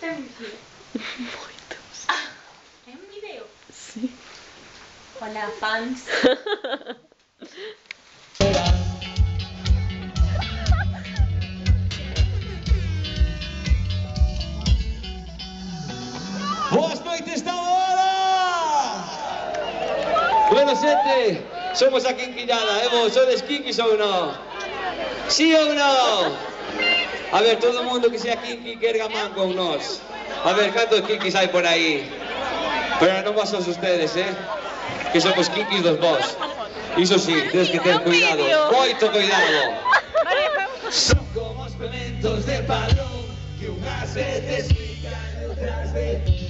Moitos. É un vídeo? Sí. Hola, fans. Boas noites, estamos ahora! Bueno, xente, somos a Quinquillada, vos sodes Quiquis ou non? Sí ou non? A ver, todo o mundo que sea Quiqui que erga man con nós. A ver, cantos Quiquis hai por aí? Pero non vos ustedes, que somos Quiquis dos vos. Iso sí, tens que ter cuidado, moito cuidado. Son como os pementos de palo que unhas veces pican e outras veces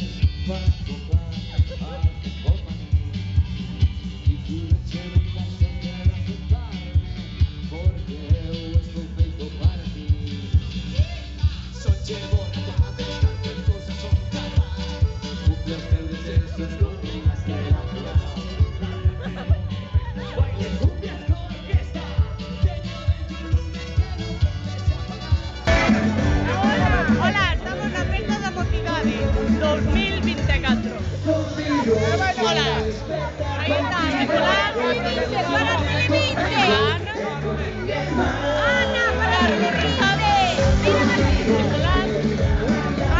Hola, estamos na festa da mocidade 2024. Hola, aí está, Nicolás, para Televinte. Ana, para Televinte. Nicolás.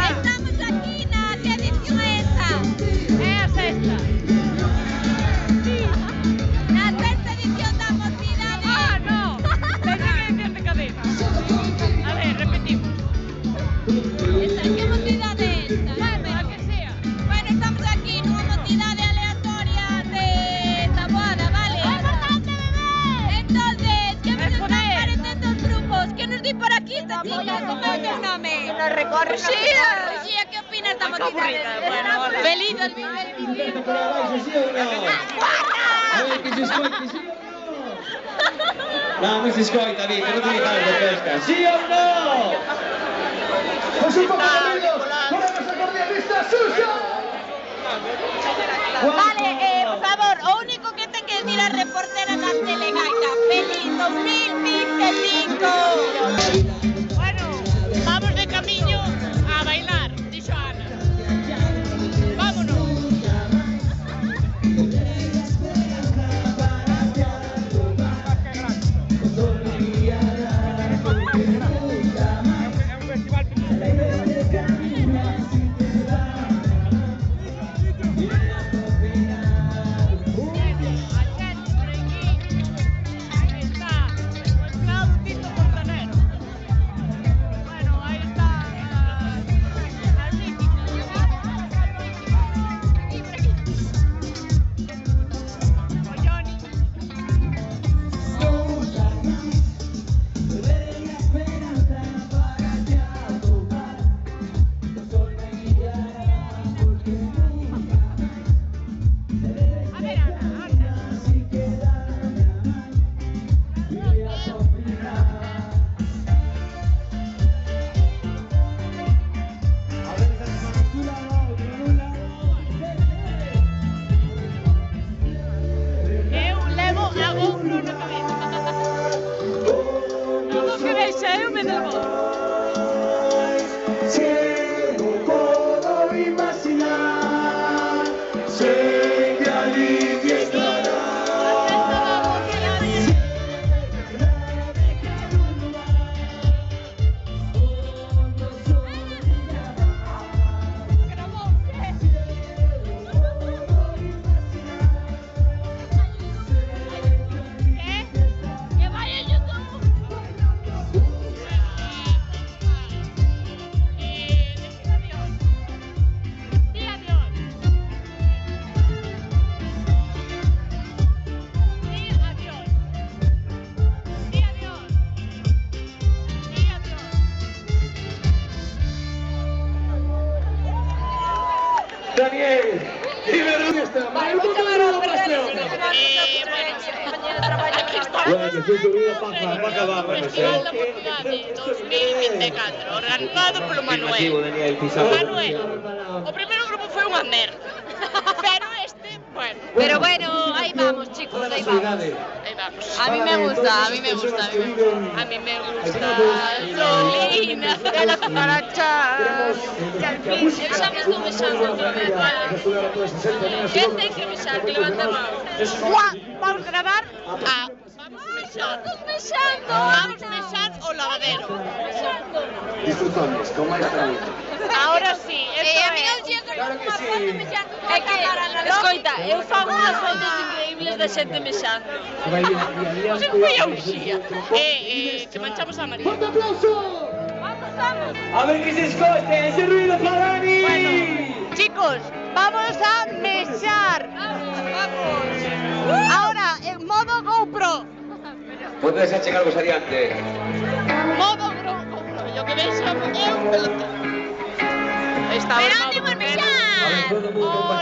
Estamos aquí na que edición é esta? É a sexta. Na sexta edición da mocidade. Ah, no, teño que decir de cabeza. A ver, repetimos. ¿Qué mocidade é esta? A que sea. Bueno, estamos aquí nunha mocidade aleatoria de Taboada, vale? É importante, bebé! Entonces, que nos están parecendo os grupos? Que nos di por aquí esta chica? Como é o teu nome? Nos recorre. Uxía! Uxía, que opinas da mocidade? Feliz 2025! Que se escoite, sí ou non? Non se escoita, Vic, non te digas de pesca. Sí ou non? Pois un pouco de ruido para a nosa cordialista Susa! Vale, por favor, o único que ten que decir a reportera da Telegaita, feliz 2025! Bueno, vamos de camiño a bailar, dixo Ana. Vámonos. Daniel, dime dónde está. Bueno, Bueno, soy tu vida para acabar, Festival da Mocidade 2024, organizado polo Manuel. Manuel, o primeiro grupo foi unha merda, pero este, bueno. Pero bueno, aí vamos, chicos, aí vamos. Aí vamos. vamos. A mí me gusta, a mí me gusta. A mí me gusta Solina de la cucaracha. Y al fin estamos comenzando otra vez, ¿vale? ¿Qué hay que mexar? Que levanta a mano. Vamos a gravar a... Vamos mexar. Vamos mexar o lavadero. Disfrutones, con máis traballo. Ahora sí, esto Claro que sí. É que, escoita, eu fago unhas fotos increíbles da xente mexando. Pois eu fui a Uxía. Que manchamos a María. ¡Fuerte aplauso! A ver que se escoite ese ruido para Dani. Bueno, chicos, vamos a mexar. Ahora, en modo GoPro. Podes achegarvos adiante. Modo GoPro. Yo que veis é un pelotón. Está Pero modo onde vos GoPro. mexar? O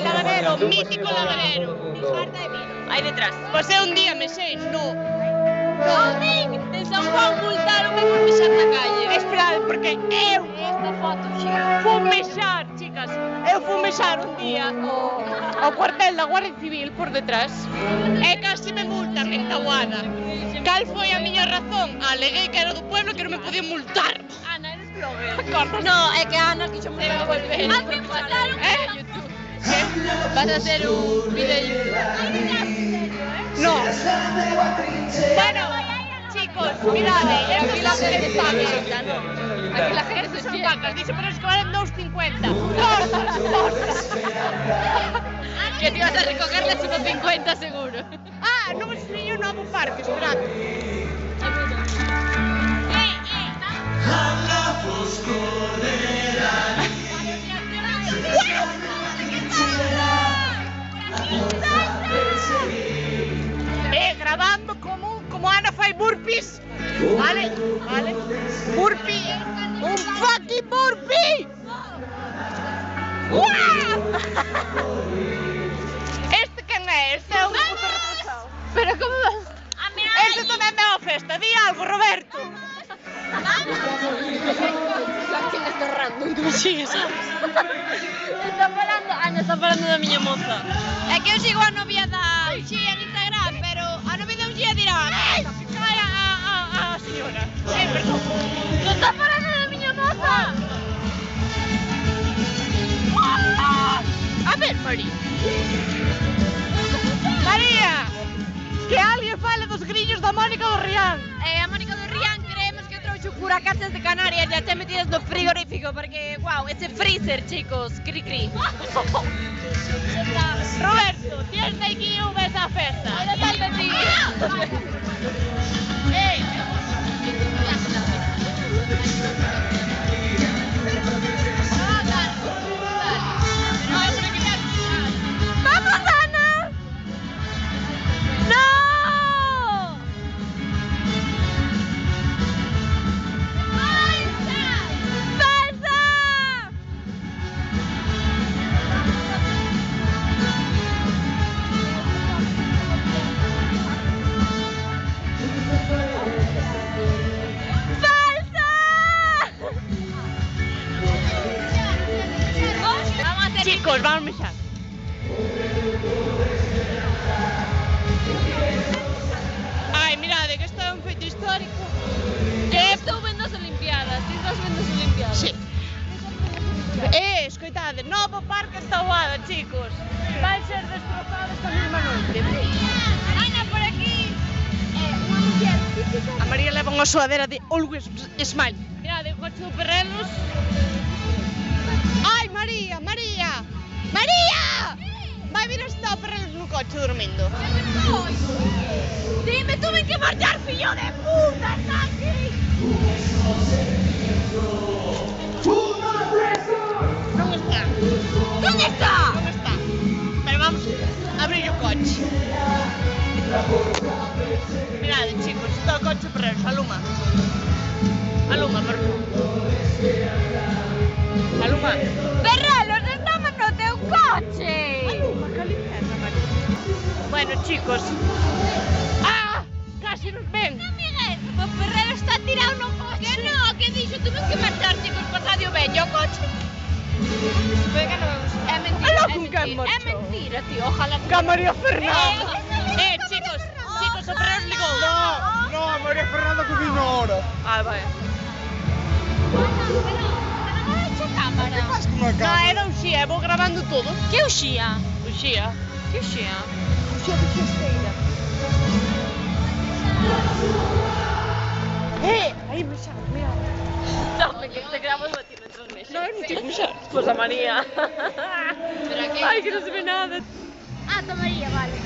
lavadero, mítico lavadero. Aí detrás. Pois é un día mexei, no. En San Juan multaronme por mexar na calle. Esperad, porque eu Esta foto, fui mexar, chicas. Eu fui mexar un día ao cuartel da Guardia Civil por detrás e casi me multan en Taboada. Cal foi a miña razón? Aleguei que era do pueblo e que non me podían multar. Ana, eres blogger. Corta. No, é que Ana quixo multar a volver. A mí multaron. YouTube. Vas a hacer un vídeo de YouTube. No. Bueno, chicos, mirade, Aquí la gente está sabe. abierta, ¿no? Aquí la gente se Son sienta. vacas, dice, pero es que valen 2,50. Córtalas, córtalas. Que te ibas a recogerles unos 50 seguro. Ah, non me enseño un novo parque, esperad. Grabando como Ana fai burpees. Vale, vale. Burpee. Un fucking burpee. Este quen é? Este é un puto retrasado. Pero como vas? Este tamén me va a festa. Di algo, Roberto. Aquí me está random, que me sigues. Ana está falando da miña moza. É que eu sigo a novia da Uxía en Instagram, pero a novia da Uxía dirá ai, a señora. Perdón. Non está falando da miña moza. A ver, María. María, que alguén fale dos griños da Mónica do Rián. A Mónica do Rián creemos que trouxe curacachas de Canarias ya te metidas no frigorífico porque, wow, ese freezer, chicos, cri cri. Roberto, tienes de aquí un beso a festa. Ei. ¡Vamos, Ana! ¡No! ¡Falsa! Chicos, vamos a mexar. Ai, mirade, que isto é un feito histórico. Estou vendo as Olimpiadas, ti estás vendo as Olimpiadas? Sí. Escoitade, novo parque en Taboada, chicos. Vai ser destrozado esta mesma noite. Ana, por aquí. Unha muller típica. A María leva unha suadera de Always Smile. Mirade, o coche do Perrelos. Ai, María, María! María! Vai vir a estar o Perrelos no coche dormindo. Dime, tuve que marchar, fillo de puta, está aquí. Non está. ¿Dónde está? Non está. Pero vamos a abrir o coche. Mirade, chicos, está o coche Perrelos, aluma. Aluma, por favor. Aluma. Perrelos, estamos no teu coche. Aluma, que linterna, María. Bueno, chicos. Ah, casi nos ven. Miguel, o Perrelo está tirado no coche. Que no, que dixo, tuve que marchar, chicos, por radio bello o coche. É mentira, Aló, é con quen mentira, é marchou? mentira, tío, ojalá. Que a María Fernanda. Chicos, o Perrelos ligou No, María Fernanda que vino ahora. Ah, vai. Que faz con unha No, cámara? era Uxía, vou grabando todo. Que uxía? Uxía. Que uxía? Uxía de que esteira? Aí me xa, mira. Dame, que te grabo de ti mientras me No, non te puxar. Pues a María. Pero aquí. Ay, que non se ve nada. Ah, María, vale.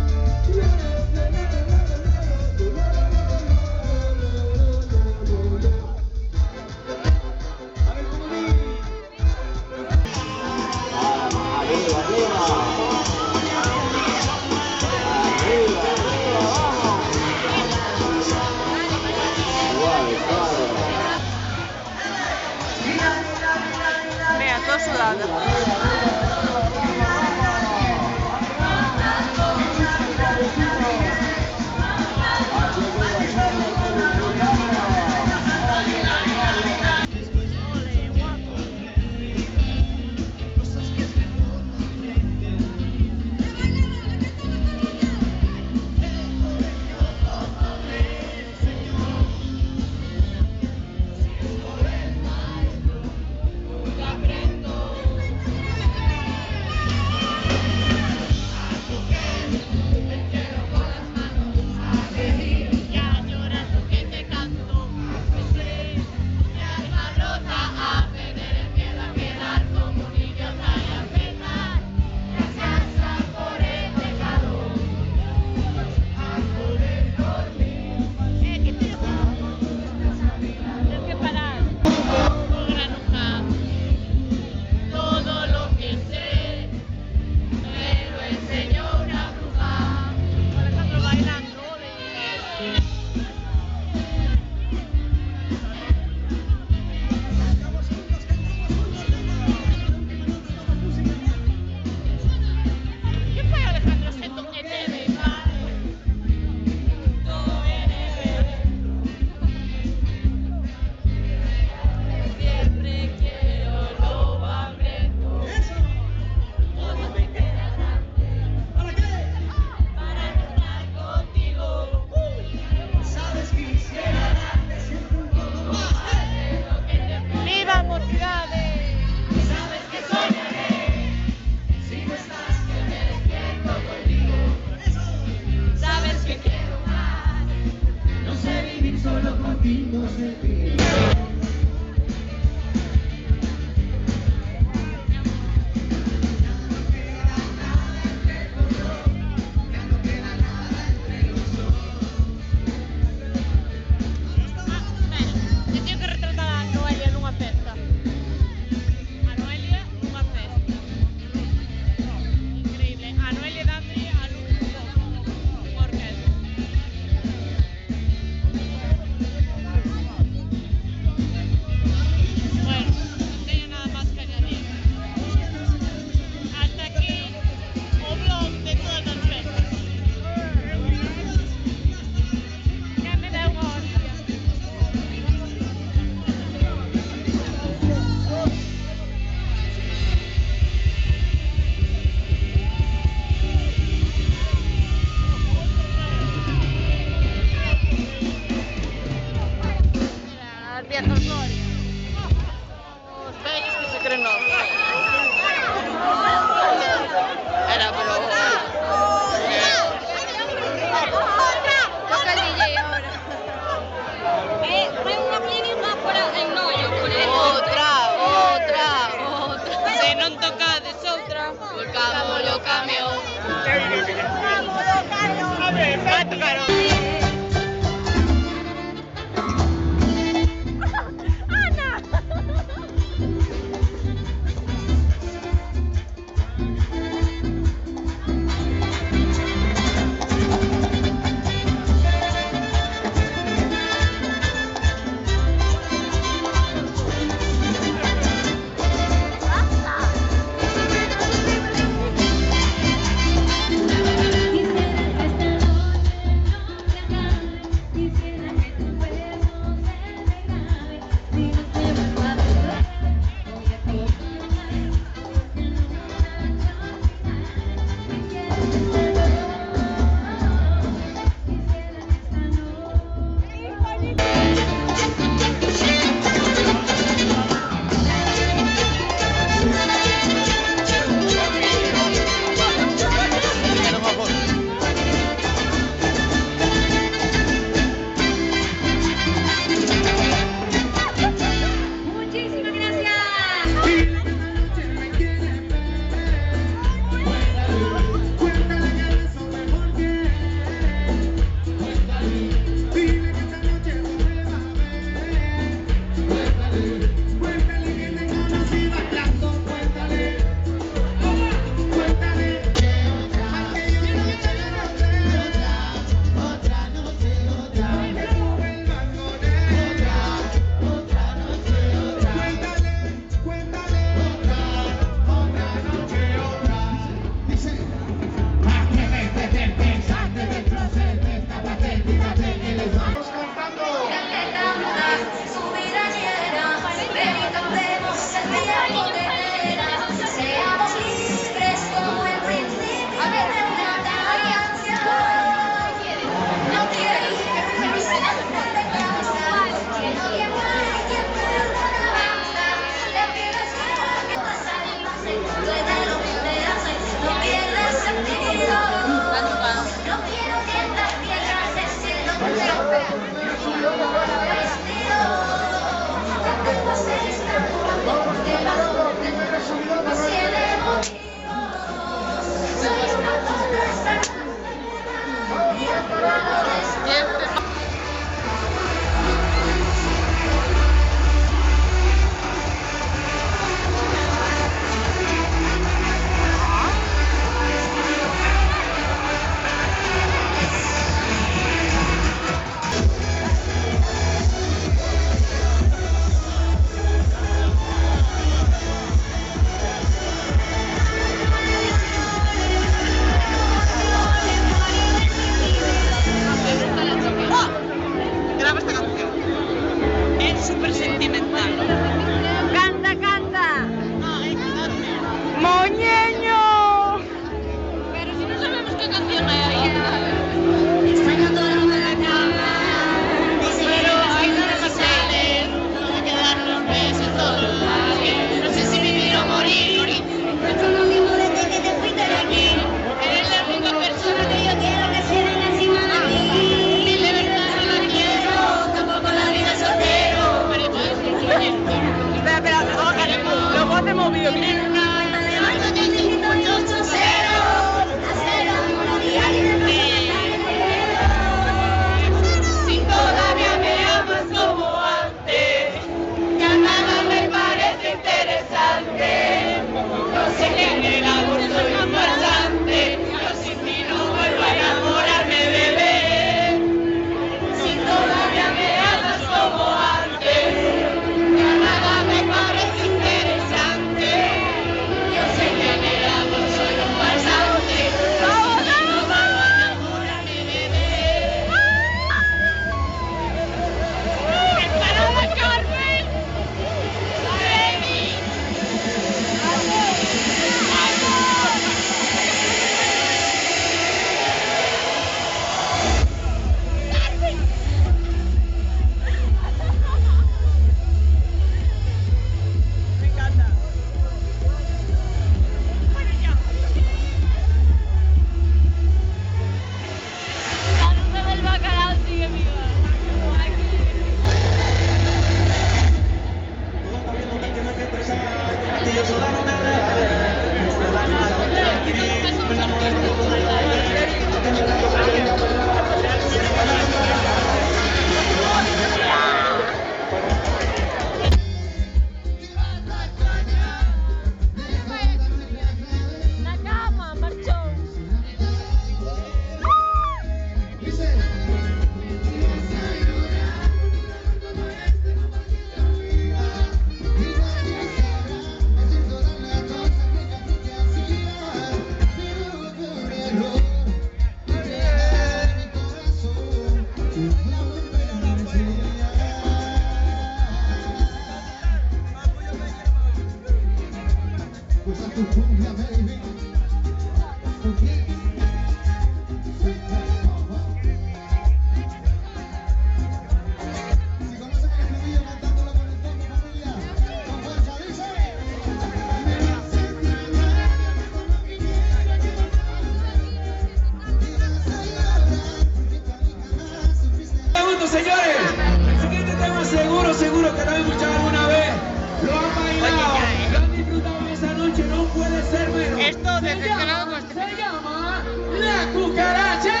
llama La Cucaracha.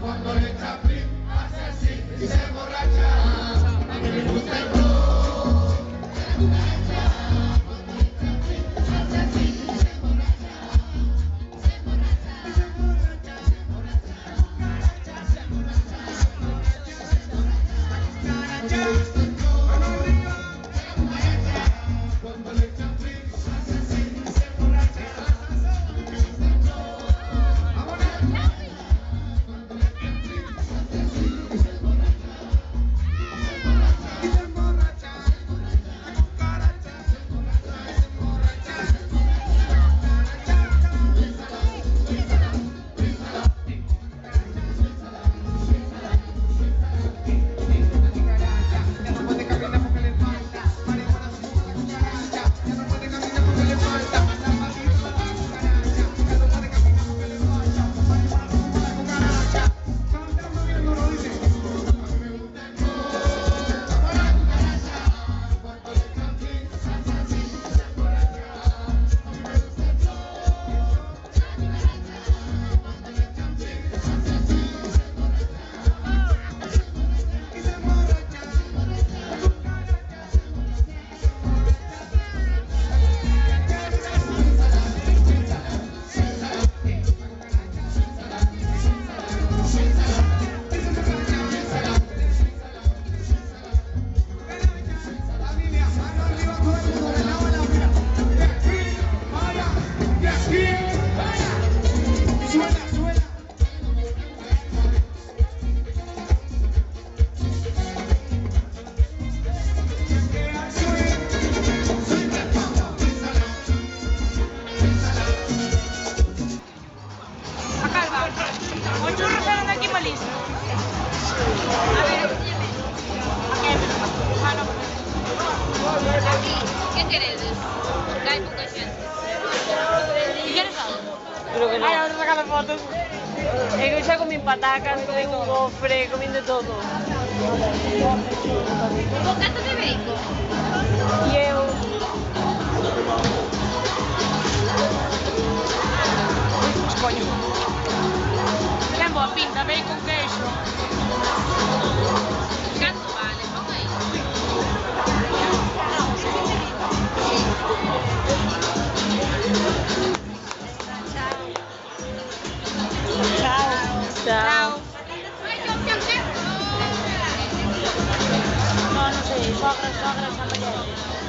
Cuando le Chaplin hace así y se emborracha. A mí me gusta el rock. ¿Qué querés? Dai poca gente. ¿Y quieres algo? Creo que no. Ay, vamos a sacar fotos. É que eu xa comín patacas, comín un gofre, comín de todo. Un bocata de bacon. E eu... Coño. Ten boa pinta, bacon, queixo. Canto vale, vamos aí. Chao. Ai, No, non sei, sogra, San Miguel.